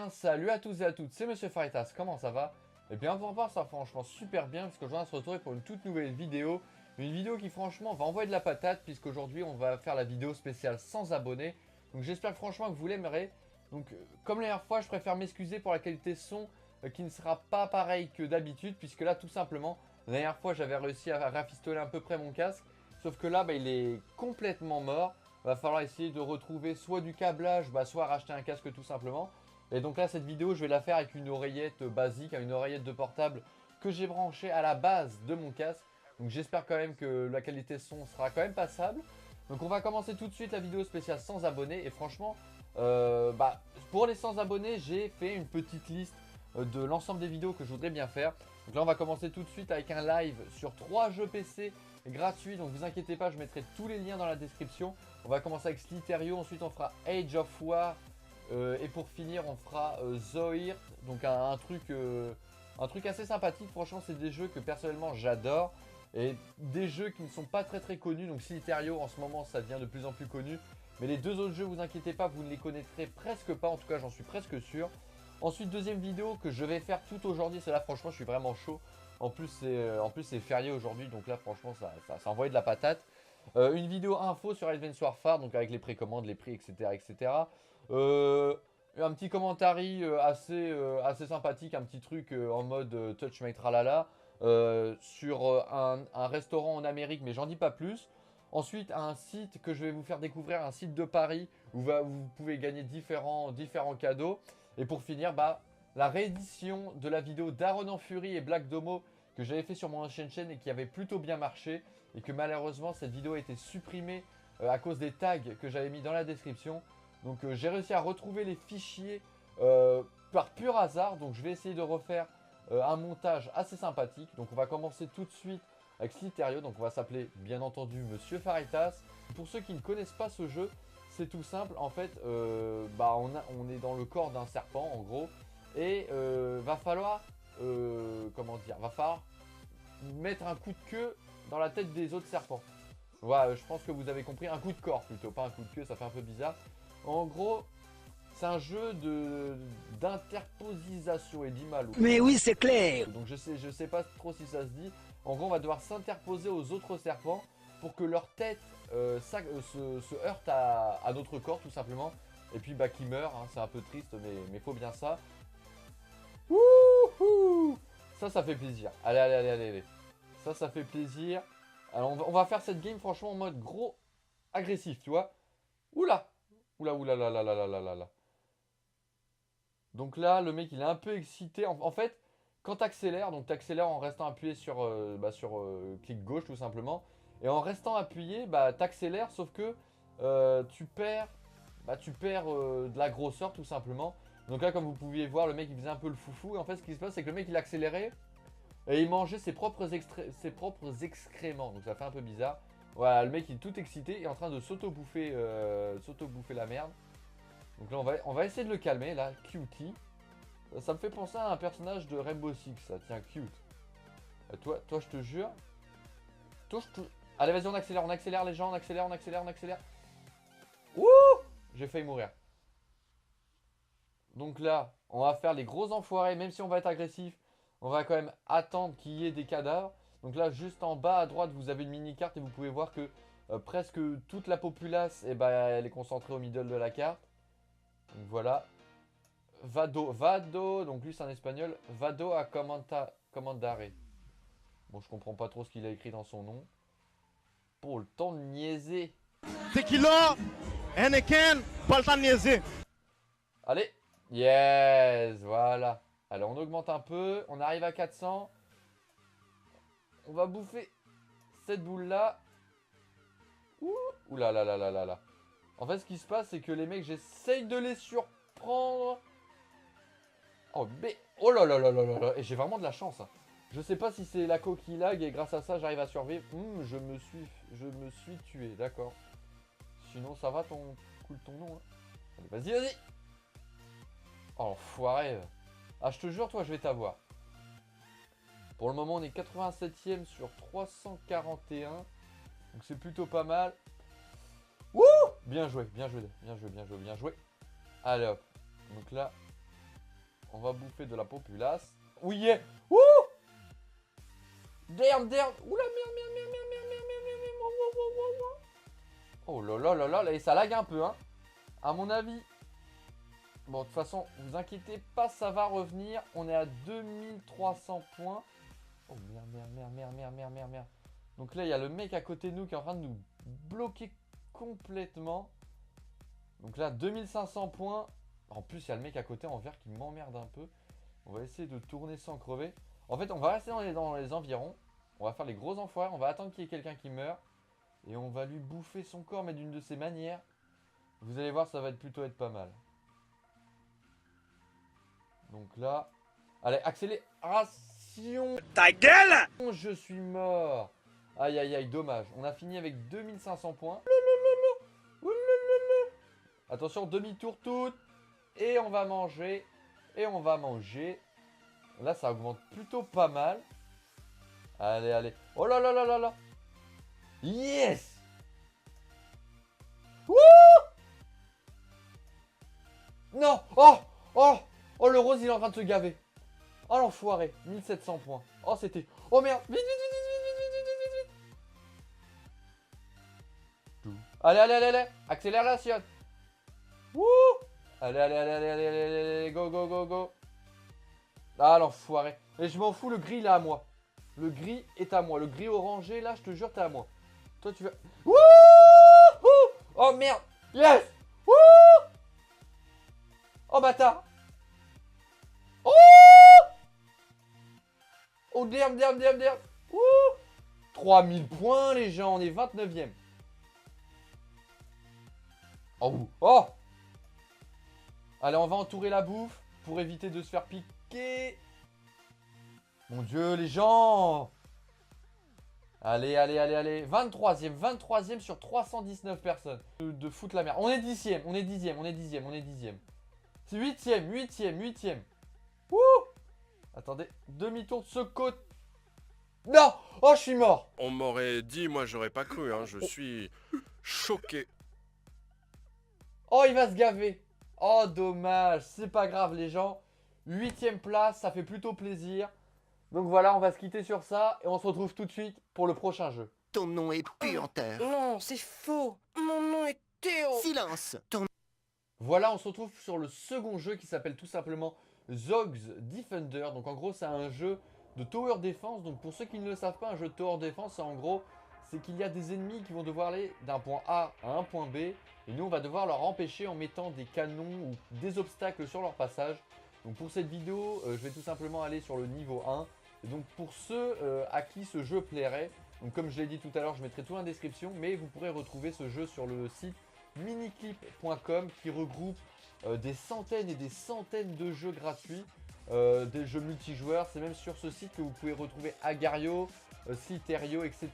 bien, salut à tous et à toutes, c'est Monsieur Faritas, comment ça va? Eh bien pour ma part ça va franchement super bien puisque je viens de se retrouver pour une toute nouvelle vidéo. Une vidéo qui franchement va envoyer de la patate puisqu'aujourd'hui on va faire la vidéo spéciale sans abonnés. Donc j'espère franchement que vous l'aimerez. Donc comme la dernière fois je préfère m'excuser pour la qualité son qui ne sera pas pareille que d'habitude puisque là tout simplement la dernière fois j'avais réussi à rafistoler à peu près mon casque. Sauf que là il est complètement mort. Va falloir essayer de retrouver soit du câblage, soit racheter un casque tout simplement. Et donc là cette vidéo je vais la faire avec une oreillette basique, une oreillette de portable que j'ai branchée à la base de mon casque. Donc j'espère quand même que la qualité son sera quand même passable. Donc on va commencer tout de suite la vidéo spéciale sans abonnés. Et franchement, pour les sans abonnés j'ai fait une petite liste de l'ensemble des vidéos que je voudrais bien faire. Donc là on va commencer tout de suite avec un live sur 3 jeux PC gratuits. Donc vous inquiétez pas, je mettrai tous les liens dans la description. On va commencer avec Slither.io, ensuite on fera Age of War. Et pour finir on fera Zoirt, donc un truc assez sympathique. Franchement c'est des jeux que personnellement j'adore. Et des jeux qui ne sont pas très connus. Donc Slither.io en ce moment ça devient de plus en plus connu. Mais les deux autres jeux, vous inquiétez pas, vous ne les connaîtrez presque pas. En tout cas j'en suis presque sûr. Ensuite deuxième vidéo que je vais faire tout aujourd'hui. Celle-là franchement je suis vraiment chaud. En plus c'est férié aujourd'hui. Donc là franchement ça envoie de la patate. Une vidéo info sur Advance Warfare, donc avec les précommandes, les prix, etc. Un petit commentary assez sympathique, un petit truc en mode touch my tralala sur un restaurant en Amérique, mais j'en dis pas plus. Ensuite, un site que je vais vous faire découvrir, un site de Paris où vous pouvez gagner différents cadeaux. Et pour finir, la réédition de la vidéo d'Aaron en Fury et Black Domo que j'avais fait sur mon ancienne chaîne et qui avait plutôt bien marché. Et que malheureusement, cette vidéo a été supprimée à cause des tags que j'avais mis dans la description. Donc j'ai réussi à retrouver les fichiers par pur hasard. Donc je vais essayer de refaire un montage assez sympathique. Donc on va commencer tout de suite avec Slither.io. Donc on va s'appeler bien entendu Monsieur Faritas. Pour ceux qui ne connaissent pas ce jeu, c'est tout simple. En fait, on est dans le corps d'un serpent en gros. Et va falloir mettre un coup de queue dans la tête des autres serpents. Voilà, je pense que vous avez compris. Un coup de corps plutôt, pas un coup de queue, ça fait un peu bizarre. En gros, c'est un jeu d'interposisation et d'imalo. Mais oui, c'est clair. Donc je sais pas trop si ça se dit. En gros, on va devoir s'interposer aux autres serpents pour que leur tête se heurte à notre corps tout simplement. Et puis qu'ils meurent, hein. C'est un peu triste mais faut bien ça. Wouhou! Ça fait plaisir. Allez. Ça fait plaisir. Alors on va faire cette game franchement en mode gros agressif, tu vois. Oula là. Donc là, le mec il est un peu excité. En fait, quand tu accélères, donc tu accélères en restant appuyé sur, clic gauche tout simplement. Et en restant appuyé, tu accélères, sauf que tu perds de la grosseur tout simplement. Donc là, comme vous pouviez voir, le mec il faisait un peu le foufou. Et en fait, ce qui se passe, c'est que le mec il accélérait. Et il mangeait ses propres excréments. Donc ça fait un peu bizarre. Voilà, le mec il est tout excité et en train de s'auto-bouffer la merde. Donc là on va essayer de le calmer là, Cutie. Ça me fait penser à un personnage de Rainbow Six, ça, tiens, cute. Toi je te jure. Allez vas-y on accélère les gens, on accélère. Ouh! J'ai failli mourir. Donc là, on va faire les gros enfoirés, même si on va être agressif. On va quand même attendre qu'il y ait des cadavres. Donc là, juste en bas à droite, vous avez une mini-carte et vous pouvez voir que presque toute la populace, elle est concentrée au middle de la carte. Donc voilà. Vado, donc lui c'est un espagnol. Vado a comandare. Bon, je comprends pas trop ce qu'il a écrit dans son nom. Pour le temps de niaiser. Tequila, Heineken, pas le temps de niaiser. Allez. Yes, voilà. Allez, on augmente un peu. On arrive à 400. On va bouffer cette boule-là. Ouh là là. En fait, ce qui se passe, c'est que les mecs, j'essaye de les surprendre. Oh là. Et j'ai vraiment de la chance. Hein. Je sais pas si c'est la coquille lag et grâce à ça, j'arrive à survivre. Je me suis tué, d'accord. Sinon, ça va ton nom. Hein. Allez, vas-y. Oh, enfoiré. Ah, je te jure, toi, je vais t'avoir. Pour le moment, on est 87ème sur 341. Donc, c'est plutôt pas mal. Wouh! Bien joué. Allez, hop. Donc là, On va bouffer de la populace. Oui, yeah. Ouh. Damn, damn. Oula, merde. Oh là là là là, là, et ça lag un peu, hein. À mon avis. Bon, de toute façon, vous inquiétez pas, ça va revenir. On est à 2300 points. Oh merde. Donc là, il y a le mec à côté de nous qui est en train de nous bloquer complètement. Donc là, 2500 points. En plus, il y a le mec à côté en vert qui m'emmerde un peu. On va essayer de tourner sans crever. En fait, on va rester dans les environs. On va faire les gros enfoirés. On va attendre qu'il y ait quelqu'un qui meurt. Et on va lui bouffer son corps, mais d'une de ses manières. Vous allez voir, ça va plutôt être pas mal. Donc là... Allez, accélération. Ta gueule! Je suis mort. Aïe, aïe, aïe, dommage. On a fini avec 2500 points. Attention, demi-tour toute. Et on va manger. Et on va manger. Là, ça augmente plutôt pas mal. Allez, allez. Oh là là là là là. Yes. Wouh. Non. Oh. Oh. Oh, le rose, il est en train de se gaver. Oh, l'enfoiré. 1700 points. Oh, c'était... Oh, merde. Vite. Allez, allez, allez, allez. Accélération. Wouh. Allez, go. Ah, l'enfoiré. Et je m'en fous, le gris, là, à moi. Le gris est à moi. Le gris orangé, là, je te jure, t'es à moi. Toi, tu vas... Wouh. Oh, merde. Yes. Wouh. Oh, bâtard. Oh. Oh, damn. Wouh. 3000 points, les gens. On est 29e. Oh. Oh. Allez, on va entourer la bouffe pour éviter de se faire piquer. Mon Dieu, les gens. Allez. 23e sur 319 personnes. De foutre la merde. On est 10e. C'est 8e. Wouh. Attendez, demi-tour de ce côté. Non. Oh, je suis mort. On m'aurait dit, moi j'aurais pas cru, hein. Je suis choqué. Oh, il va se gaver. Oh, dommage. C'est pas grave, les gens. 8e place, ça fait plutôt plaisir. Donc voilà, on va se quitter sur ça. Et on se retrouve tout de suite pour le prochain jeu. Ton nom est puanteur. Non, c'est faux. Mon nom est Théo. Silence. Voilà, on se retrouve sur le second jeu qui s'appelle tout simplement Zog's Defender. Donc en gros, c'est un jeu de Tower Defense. Donc pour ceux qui ne le savent pas, un jeu de Tower Defense, en gros, c'est qu'il y a des ennemis qui vont devoir aller d'un point A à un point B. Et nous, on va devoir leur empêcher en mettant des canons ou des obstacles sur leur passage. Donc pour cette vidéo, je vais tout simplement aller sur le niveau 1. Et donc pour ceux à qui ce jeu plairait, donc comme je l'ai dit tout à l'heure, je mettrai tout en description. Mais vous pourrez retrouver ce jeu sur le site miniclip.com qui regroupe des centaines et des centaines de jeux gratuits. Des jeux multijoueurs. C'est même sur ce site que vous pouvez retrouver Agario, Sliterio, etc.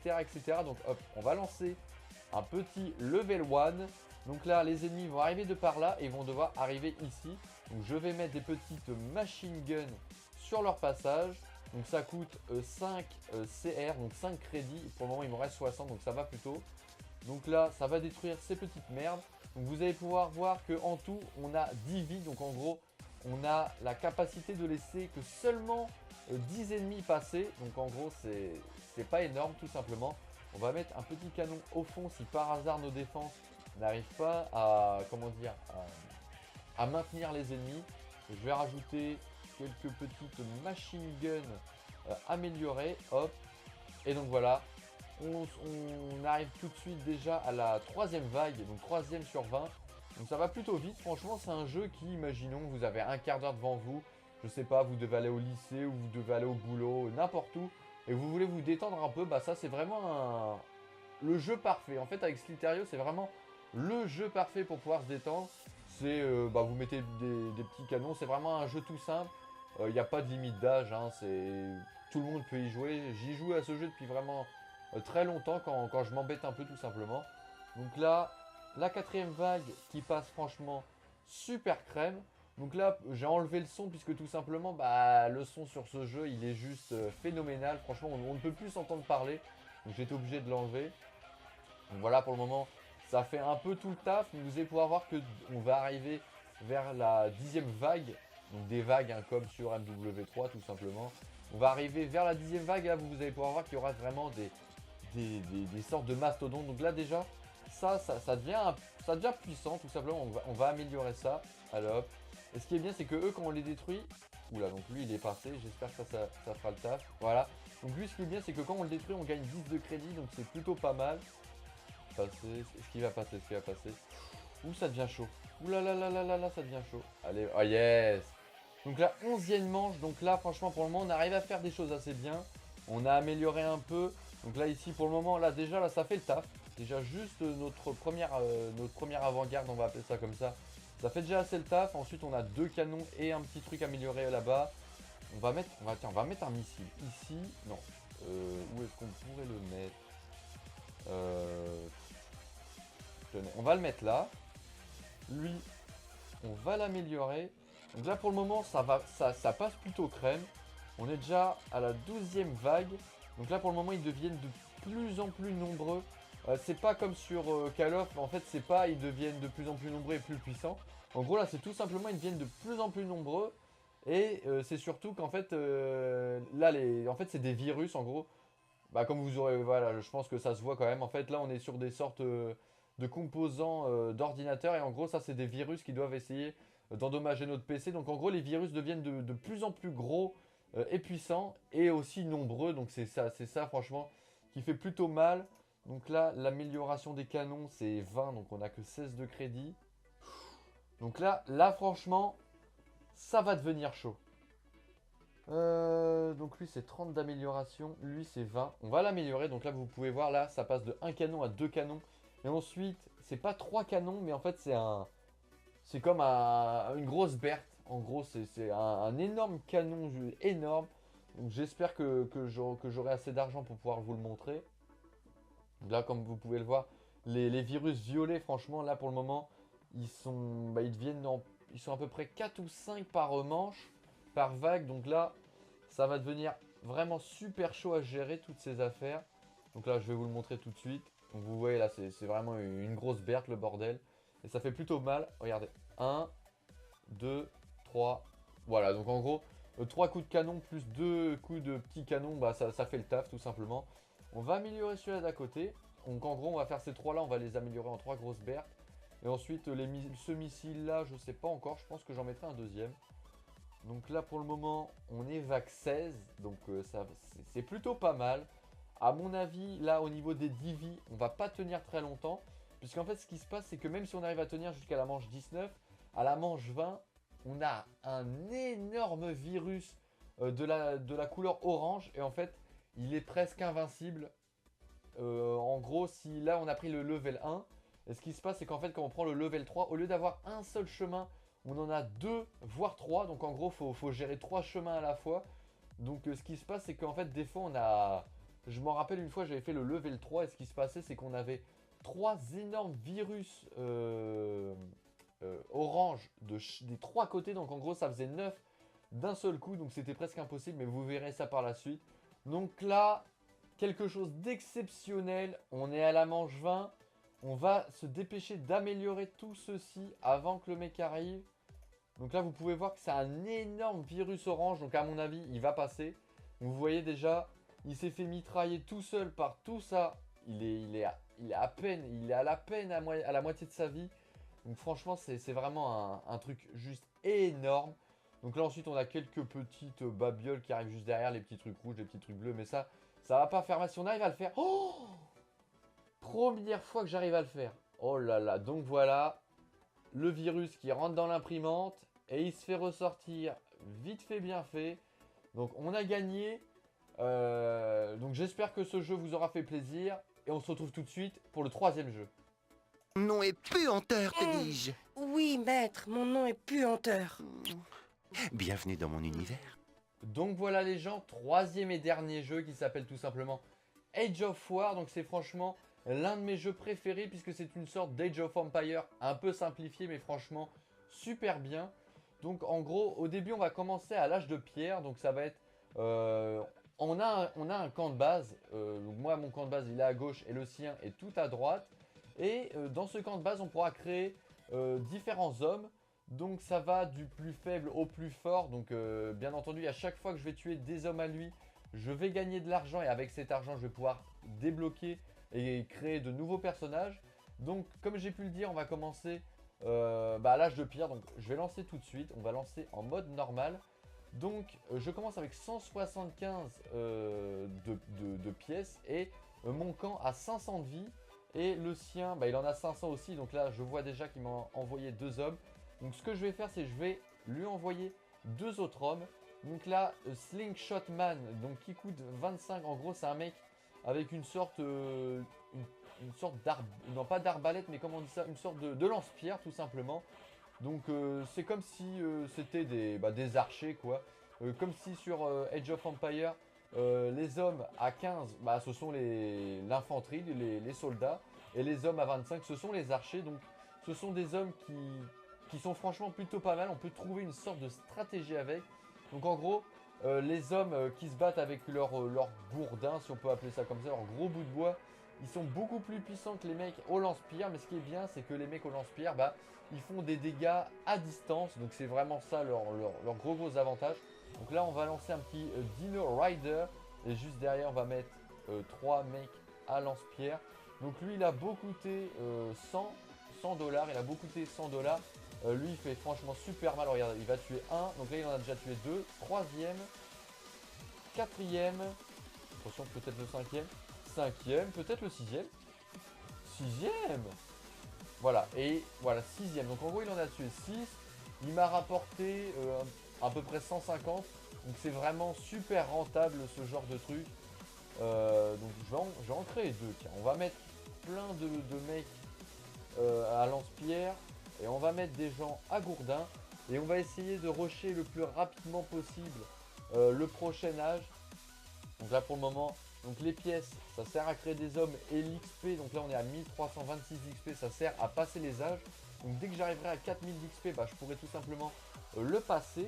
Donc hop, on va lancer un petit level 1. Donc là, les ennemis vont arriver de par là et vont devoir arriver ici. Donc je vais mettre des petites machine guns sur leur passage. Donc ça coûte 5 CR, donc 5 crédits. Pour le moment, il me reste 60, donc ça va plutôt. Donc là, ça va détruire ces petites merdes. Donc vous allez pouvoir voir qu'en tout, on a 10 vies. Donc en gros, on a la capacité de laisser que seulement 10 ennemis passer. Donc en gros, c'est pas énorme tout simplement. On va mettre un petit canon au fond si par hasard nos défenses n'arrivent pas à, à maintenir les ennemis. Je vais rajouter quelques petites machine guns améliorées. Hop. Et donc voilà. On arrive tout de suite déjà à la 3e vague. Donc 3e sur 20. Donc ça va plutôt vite. Franchement, c'est un jeu qui, imaginons, vous avez un quart d'heure devant vous. Je sais pas, vous devez aller au lycée ou vous devez aller au boulot, n'importe où. Et vous voulez vous détendre un peu. Bah ça, c'est vraiment le jeu parfait. En fait, avec Sliterio, c'est vraiment le jeu parfait pour pouvoir se détendre. C'est, vous mettez des petits canons. C'est vraiment un jeu tout simple. Il n'y a pas de limite d'âge. Hein, tout le monde peut y jouer. J'y joue à ce jeu depuis vraiment très longtemps quand je m'embête un peu tout simplement. Donc là, la 4e vague qui passe franchement super crème. Donc là, j'ai enlevé le son puisque tout simplement, le son sur ce jeu, il est juste phénoménal. Franchement, on ne peut plus s'entendre parler. Donc j'ai été obligé de l'enlever. Donc voilà, pour le moment, ça fait un peu tout le taf. Mais vous allez pouvoir voir qu'on va arriver vers la 10e vague. donc des vagues hein, comme sur MW3 tout simplement. On va arriver vers la 10e vague, là vous allez pouvoir voir qu'il y aura vraiment des sortes de mastodontes. Donc là déjà, ça devient puissant tout simplement, on va améliorer ça. Allez hop. Et ce qui est bien c'est que eux quand on les détruit, oula donc lui il est passé, j'espère que ça fera le taf. Voilà. Donc lui ce qui est bien c'est que quand on le détruit on gagne 10 de crédit, donc c'est plutôt pas mal. Ce qui va passer. Ouh ça devient chaud. Ouh là là là là là là ça devient chaud. Allez, oh yes. Donc la 11e manche, donc là franchement pour le moment on arrive à faire des choses assez bien. On a amélioré un peu. Donc là ici pour le moment là déjà là ça fait le taf. Déjà juste notre première avant-garde, on va appeler ça comme ça. Ça fait déjà assez le taf. Ensuite on a 2 canons et un petit truc amélioré là-bas. On va mettre un missile ici. Non. Où est-ce qu'on pourrait le mettre tenez, on va le mettre là. Lui, on va l'améliorer. Donc là pour le moment ça passe plutôt crème. On est déjà à la 12e vague. Donc là pour le moment ils deviennent de plus en plus nombreux. C'est pas comme sur Call of, en fait c'est pas ils deviennent de plus en plus nombreux et plus puissants. En gros là c'est tout simplement ils deviennent de plus en plus nombreux. Et c'est surtout qu'en fait là en fait c'est des virus en gros. Bah comme vous aurez, voilà, je pense que ça se voit quand même. En fait là on est sur des sortes de composants d'ordinateur. Et en gros ça c'est des virus qui doivent essayer d'endommager notre PC. Donc en gros les virus deviennent de plus en plus gros et puissants. Et aussi nombreux. Donc c'est ça franchement qui fait plutôt mal. Donc là l'amélioration des canons c'est 20. Donc on a que 16 de crédit. Donc là franchement ça va devenir chaud. Donc lui c'est 30 d'amélioration, lui c'est 20. On va l'améliorer, donc là vous pouvez voir là ça passe de 1 canon à 2 canons. Et ensuite c'est pas 3 canons mais en fait c'est comme une grosse Berthe. En gros c'est un énorme canon énorme. Donc j'espère que j'aurai assez d'argent pour pouvoir vous le montrer. Donc là comme vous pouvez le voir, les virus violets franchement là pour le moment ils sont à peu près 4 ou 5 par manche, par vague. Donc là ça va devenir vraiment super chaud à gérer toutes ces affaires. Donc là je vais vous le montrer tout de suite. Donc vous voyez là c'est vraiment une grosse Berthe le bordel. Et ça fait plutôt mal. Regardez. 1, 2, 3. Voilà donc en gros 3 coups de canon plus 2 coups de petits canons. Bah ça fait le taf tout simplement. On va améliorer celui-là d'à côté. Donc en gros on va faire ces 3 là. On va les améliorer en 3 grosses Berthes. Et ensuite ce missile là je sais pas encore. Je pense que j'en mettrai un deuxième. Donc là pour le moment on est vague 16, donc c'est plutôt pas mal. À mon avis là au niveau des divis on va pas tenir très longtemps. Puisqu'en fait ce qui se passe c'est que même si on arrive à tenir jusqu'à la manche 19, à la manche 20 on a un énorme virus de la couleur orange. Et en fait il est presque invincible. En gros si là on a pris le level 1, et ce qui se passe c'est qu'en fait quand on prend le level 3, au lieu d'avoir un seul chemin, on en a 2 voire 3. Donc en gros faut gérer 3 chemins à la fois. Donc ce qui se passe c'est qu'en fait des fois on a... Je m'en rappelle une fois j'avais fait le level 3 et ce qui se passait c'est qu'on avait 3 énormes virus orange des 3 côtés. Donc en gros ça faisait 9 d'un seul coup. Donc c'était presque impossible, mais vous verrez ça par la suite. Donc là quelque chose d'exceptionnel. On est à la manche 20. On va se dépêcher d'améliorer tout ceci avant que le mec arrive. Donc là vous pouvez voir que c'est un énorme virus orange. Donc à mon avis il va passer. Vous voyez déjà il s'est fait mitrailler tout seul par tout ça. Il est à la peine à la moitié de sa vie. Donc franchement c'est vraiment un truc juste énorme. Donc là ensuite on a quelques petites babioles qui arrivent juste derrière. Les petits trucs rouges, les petits trucs bleus. Mais ça va pas faire mal. Si on arrive à le faire... Oh, première fois que j'arrive à le faire. Oh là là. Donc voilà. Le virus qui rentre dans l'imprimante. Et il se fait ressortir vite fait bien fait. Donc on a gagné. Donc j'espère que ce jeu vous aura fait plaisir. Et on se retrouve tout de suite pour le 3e jeu. Mon nom est puanteur, te dis-je. Oui, maître, mon nom est puanteur. Bienvenue dans mon univers. Donc voilà les gens, 3e et dernier jeu qui s'appelle tout simplement Age of War. Donc c'est franchement l'un de mes jeux préférés puisque c'est une sorte d'Age of Empire un peu simplifié mais franchement super bien. Donc en gros au début on va commencer à l'âge de pierre. Donc ça va être... on a un camp de base. Donc moi mon camp de base il est à gauche et le sien est tout à droite. Et dans ce camp de base on pourra créer différents hommes. Donc ça va du plus faible au plus fort. Donc bien entendu, à chaque fois que je vais tuer des hommes à lui, je vais gagner de l'argent. Et avec cet argent, je vais pouvoir débloquer et créer de nouveaux personnages. Donc comme j'ai pu le dire, on va commencer à l'âge de pierre. Donc je vais lancer tout de suite. On va lancer en mode normal. Donc je commence avec 175 de pièces. Et mon camp a 500 de vie. Et le sien, il en a 500 aussi. Donc là, je vois déjà qu'il m'a envoyé 2 hommes. Donc ce que je vais faire, c'est que je vais lui envoyer 2 autres hommes. Donc là, Slingshot Man, donc qui coûte 25. En gros, c'est un mec avec une sorte d'arbre, non pas d'arbalète, mais comment on dit ça, une sorte de lance-pierre tout simplement. Donc c'est comme si c'était des archers quoi. Comme si sur Age of Empire, les hommes à 15, ce sont l'infanterie, les soldats. Et les hommes à 25, ce sont les archers. Donc ce sont des hommes qui sont franchement plutôt pas mal. On peut trouver une sorte de stratégie avec. Donc en gros, les hommes qui se battent avec leur gourdin, si on peut appeler ça comme ça, leur gros bout de bois, ils sont beaucoup plus puissants que les mecs au lance-pierre. Mais ce qui est bien, c'est que les mecs au lance-pierre, ils font des dégâts à distance. Donc c'est vraiment ça leur gros avantage. Donc là, on va lancer un petit Dino Rider. Et juste derrière, on va mettre 3 mecs à lance-pierre. Donc lui, il a beau coûter 100 dollars. Il a beau coûter 100 dollars. Lui, il fait franchement super mal. Regarde, il va tuer 1. Donc là, il en a déjà tué 2. 3e. 4e. Attention, peut-être le 5e. 5e. Peut-être le 6e. 6e. Voilà. Et voilà, 6e. Donc en gros, il en a tué 6. Il m'a rapporté à peu près 150. Donc c'est vraiment super rentable ce genre de truc. Donc je vais en créer 2. Tiens, on va mettre plein de mecs à lance-pierre. Et on va mettre des gens à gourdin. Et on va essayer de rusher le plus rapidement possible le prochain âge. Donc là pour le moment, donc les pièces, ça sert à créer des hommes. Et l'XP, donc là on est à 1326 XP, ça sert à passer les âges. Donc dès que j'arriverai à 4000 d'XP, je pourrai tout simplement le passer.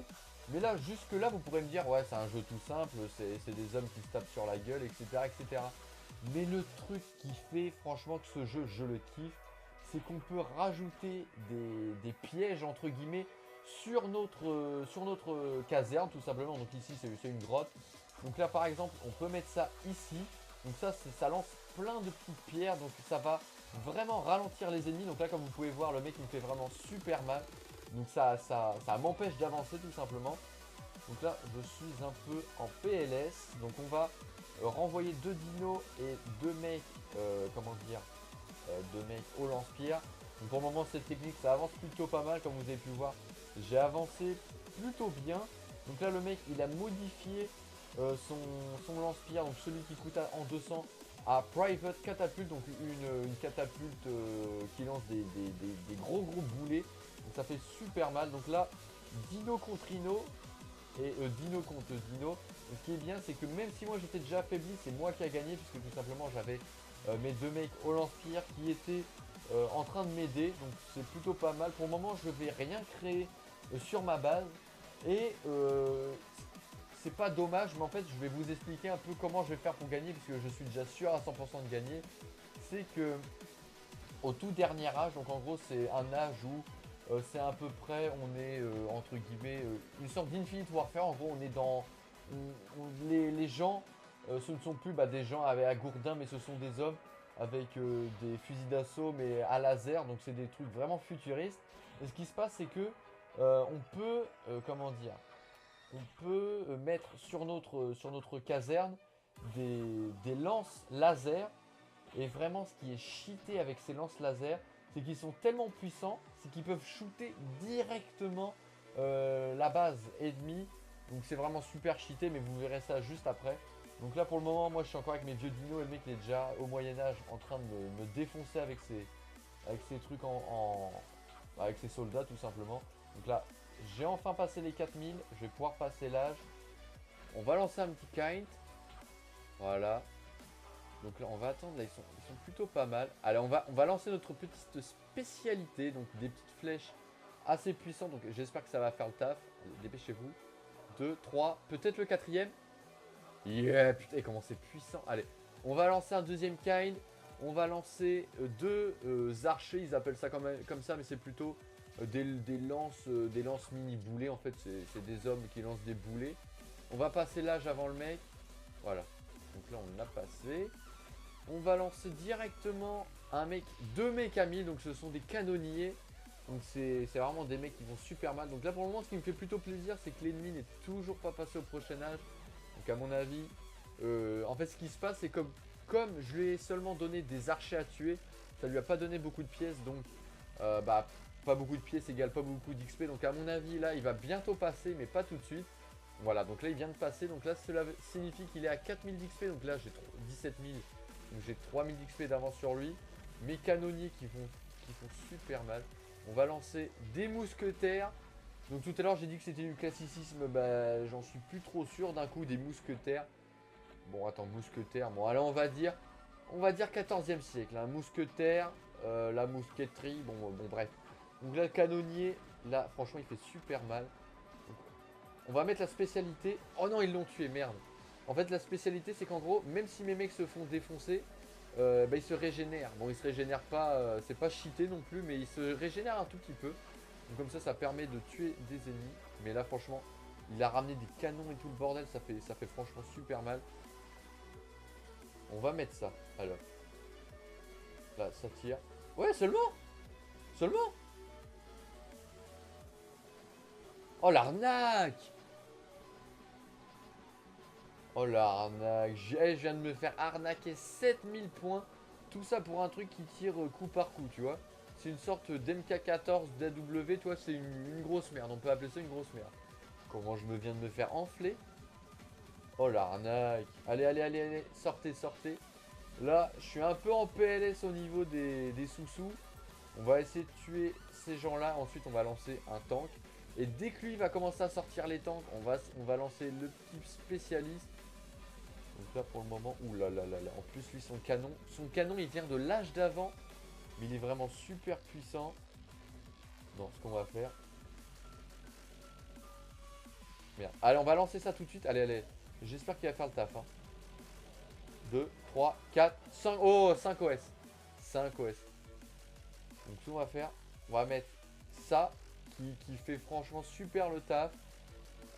Mais là, jusque là, vous pourrez me dire, ouais, c'est un jeu tout simple, c'est des hommes qui se tapent sur la gueule, etc., etc. Mais le truc qui fait, franchement, que ce jeu, je le kiffe, c'est qu'on peut rajouter des pièges, entre guillemets, sur notre caserne, tout simplement. Donc ici, c'est une grotte. Donc là, par exemple, on peut mettre ça ici. Donc ça lance plein de petites pierres, donc ça va vraiment ralentir les ennemis. Donc là, comme vous pouvez voir, le mec, il me fait vraiment super mal. Donc ça m'empêche d'avancer tout simplement. Donc là je suis un peu en PLS. Donc on va renvoyer 2 dinos et 2 mecs, 2 mecs au lance-pierre. Donc pour le moment cette technique ça avance plutôt pas mal comme vous avez pu voir. J'ai avancé plutôt bien. Donc là le mec il a modifié son lance-pierre. Donc celui qui coûte en 200 à Private Catapult. Donc une catapulte qui lance des gros boulets. Donc ça fait super mal. Donc là, Dino contre Dino et Dino contre Dino. Donc, ce qui est bien, c'est que même si moi j'étais déjà affaibli, c'est moi qui a gagné puisque tout simplement j'avais mes 2 mecs au lance-pierre qui étaient en train de m'aider. Donc c'est plutôt pas mal. Pour le moment, je vais rien créer sur ma base et c'est pas dommage, mais en fait, je vais vous expliquer un peu comment je vais faire pour gagner puisque je suis déjà sûr à 100% de gagner. C'est que au tout dernier âge, donc en gros, c'est un âge où c'est à peu près, on est entre guillemets une sorte d'Infinite Warfare. En gros, on est dans les gens, ce ne sont plus des gens à gourdin, mais ce sont des hommes avec des fusils d'assaut mais à laser. Donc c'est des trucs vraiment futuristes. Et ce qui se passe, c'est que on peut mettre sur notre caserne des lances laser. Et vraiment, ce qui est cheaté avec ces lances laser, c'est qu'ils sont tellement puissants, c'est qu'ils peuvent shooter directement la base ennemie. Donc c'est vraiment super cheaté, mais vous verrez ça juste après. Donc là pour le moment, moi je suis encore avec mes vieux dinos et le mec il est déjà au Moyen-Âge en train de me défoncer avec ses trucs avec ses soldats tout simplement. Donc là, j'ai enfin passé les 4000, je vais pouvoir passer l'âge. On va lancer un petit kind. Voilà. Donc là on va attendre, là ils sont plutôt pas mal. Allez, on va lancer notre petite spécialité, donc des petites flèches assez puissantes. Donc j'espère que ça va faire le taf. Allez, dépêchez-vous. 2, 3, peut-être le 4e. Yeah, putain, comment c'est puissant. Allez, on va lancer un deuxième kind. On va lancer 2 archers, ils appellent ça comme ça, mais c'est plutôt des lances mini boulets. En fait, c'est des hommes qui lancent des boulets. On va passer l'âge avant le mec. Voilà. Donc là, on l'a passé. On va lancer directement un mec, 2 mecs à 1000. Donc ce sont des canonniers. Donc c'est vraiment des mecs qui vont super mal. Donc là, pour le moment, ce qui me fait plutôt plaisir, c'est que l'ennemi n'est toujours pas passé au prochain âge. Donc à mon avis, en fait, ce qui se passe, c'est comme je lui ai seulement donné des archers à tuer, ça lui a pas donné beaucoup de pièces. Donc, bah, pas beaucoup de pièces égale pas beaucoup d'XP. Donc à mon avis, là, il va bientôt passer, mais pas tout de suite. Voilà, donc là, il vient de passer. Donc là, cela signifie qu'il est à 4000 d'XP. Donc là, j'ai 17 000. Donc j'ai 3000 d'XP d'avance sur lui. Mes canonniers qui font super mal. On va lancer des mousquetaires. Donc tout à l'heure j'ai dit que c'était du classicisme, bah j'en suis plus trop sûr. D'un coup des mousquetaires. Bon attends, mousquetaires, bon alors on va dire 14e siècle, un mousquetaire, la mousqueterie, bon bref. Donc là le canonnier, là franchement il fait super mal. Donc, on va mettre la spécialité. Oh non, ils l'ont tué, merde. En fait la spécialité c'est qu'en gros, même si mes mecs se font défoncer, bah, il se régénère. Bon, il se régénère pas, c'est pas cheaté non plus, mais il se régénère un tout petit peu. Donc comme ça permet de tuer des ennemis. Mais là, franchement, il a ramené des canons et tout le bordel, ça fait franchement super mal. On va mettre ça, alors. Là, ça tire. Ouais, seulement. Oh, l'arnaque. Oh l'arnaque, je viens de me faire arnaquer 7000 points. Tout ça pour un truc qui tire coup par coup, tu vois. C'est une sorte d'MK14 d'AW, toi c'est une grosse merde, on peut appeler ça une grosse merde. Comment je me viens de me faire enfler. Oh l'arnaque. Allez, sortez. Là, je suis un peu en PLS au niveau des sous-sous. On va essayer de tuer ces gens-là, ensuite on va lancer un tank. Et dès que lui va commencer à sortir les tanks, on va lancer le petit spécialiste. Donc là pour le moment, en plus lui son canon il vient de l'âge d'avant. Mais il est vraiment super puissant. Dans ce qu'on va faire. Merde. Allez, on va lancer ça tout de suite. Allez. J'espère qu'il va faire le taf. 2, 3, 4, 5. Oh, 5 OS. 5 OS. Donc ce qu'on va faire, on va mettre ça qui fait franchement super le taf.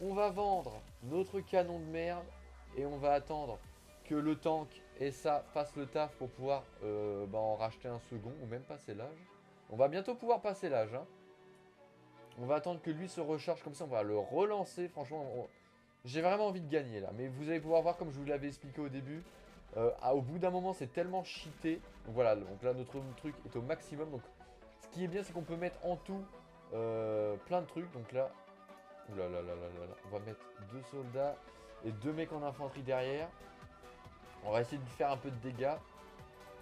On va vendre notre canon de merde. Et on va attendre que le tank et ça fasse le taf pour pouvoir en racheter un second ou même passer l'âge. On va bientôt pouvoir passer l'âge. Hein. On va attendre que lui se recharge comme ça. On va le relancer. Franchement, j'ai vraiment envie de gagner là. Mais vous allez pouvoir voir comme je vous l'avais expliqué au début. Au bout d'un moment, c'est tellement cheaté. Donc voilà, donc là notre truc est au maximum. Donc ce qui est bien, c'est qu'on peut mettre en tout plein de trucs. Donc là, on va mettre 2 soldats et 2 mecs en infanterie derrière. On va essayer de faire un peu de dégâts.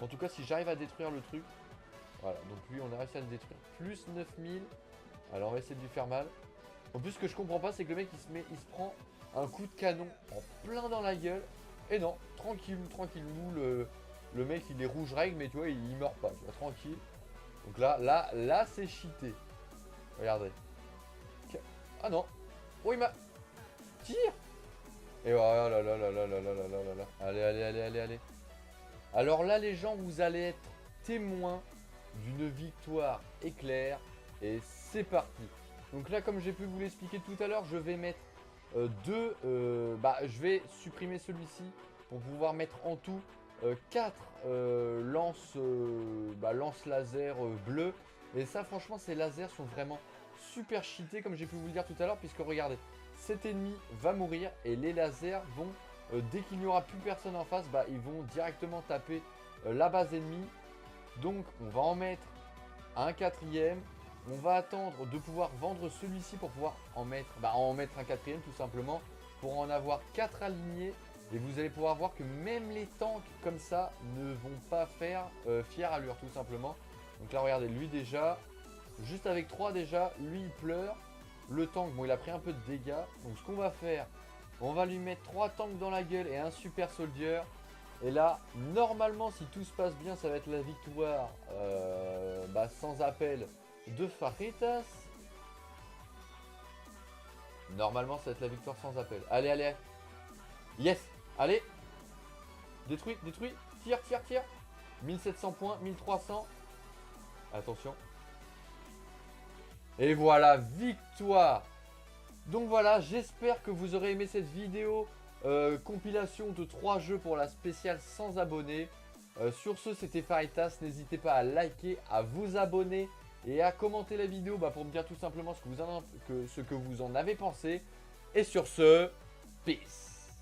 En tout cas, si j'arrive à détruire le truc. Voilà, donc lui, on a réussi à le détruire. Plus 9000. Alors, on va essayer de lui faire mal. En plus, ce que je comprends pas, c'est que le mec, il se prend un coup de canon en plein dans la gueule. Et non, tranquille, le mec, il est rouge règle, mais tu vois, il meurt pas. Tu vois, tranquille. Donc là, c'est cheaté. Regardez. Ah non. Oh, il m'a... Tire. Et oh là là. Allez. Alors là, les gens, vous allez être témoins d'une victoire éclair. Et c'est parti. Donc là, comme j'ai pu vous l'expliquer tout à l'heure, je vais mettre je vais supprimer celui-ci pour pouvoir mettre en tout 4 lances laser bleues. Et ça, franchement, ces lasers sont vraiment super cheatés, comme j'ai pu vous le dire tout à l'heure, puisque regardez, cet ennemi va mourir et les lasers vont, dès qu'il n'y aura plus personne en face, ils vont directement taper la base ennemie. Donc on va en mettre un quatrième. On va attendre de pouvoir vendre celui-ci pour pouvoir en mettre un quatrième tout simplement, pour en avoir 4 alignés. Et vous allez pouvoir voir que même les tanks comme ça ne vont pas faire fière allure tout simplement. Donc là regardez, lui déjà, juste avec 3 déjà, lui il pleure. Le tank, bon il a pris un peu de dégâts. Donc ce qu'on va faire, on va lui mettre 3 tanks dans la gueule et un super soldier. Et là, normalement si tout se passe bien, ça va être la victoire sans appel de Faritas. Normalement ça va être la victoire sans appel. Allez. Yes. Allez. Détruit. Tire. 1700 points, 1300. Attention. Et voilà, victoire. Donc voilà, j'espère que vous aurez aimé cette vidéo compilation de 3 jeux pour la spéciale sans abonnés. Sur ce, c'était Faritas. N'hésitez pas à liker, à vous abonner et à commenter la vidéo pour me dire tout simplement ce que vous en avez pensé. Et sur ce, peace.